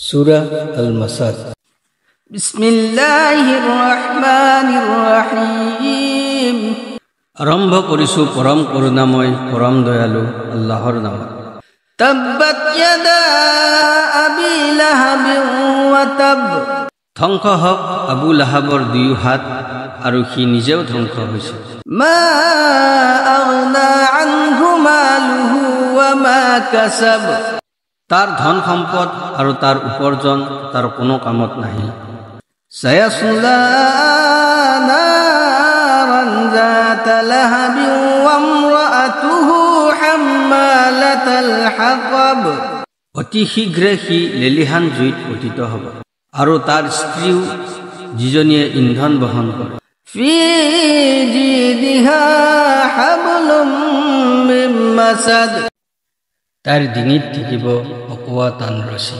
সূৰা আল-মাসাদ। বিসমিল্লাহিৰ ৰহমানিৰ ৰহিম। আৰম্ভ কৰিছো পৰম কৰুণাময় পৰম দয়ালু আল্লাহৰ নামত। তাব্বাত ইয়াদা আবি লাহাব ওয়া তাব। ধ্বংস হওক আবু লাহাবৰ দুয়ো হাত আৰু সি নিজেও ধ্বংস হৈছে। মা আগনা আনহু মালুহু ওয়া মা কাসাব। তাৰ ধন সম্পদ আৰু তাৰ উপাৰ্জন তাৰ কোনো কামত নাহিল। সায়াসলা নাৰান যাতা লাহাব ওয়া ইমৰাআতুহু হাম্মালাতাল হাতাব। অতি শীঘ্ৰে সি লেলিহান জুইত পতিত হ'ব আৰু তাৰ স্ত্ৰীও যিজনীয়ে ইন্ধন বহন কৰে। ফি জিদিহা হাবলুম মিন মাসাদ। তাৰ ডিঙিত থাকিব অকোৱা টান ৰছী।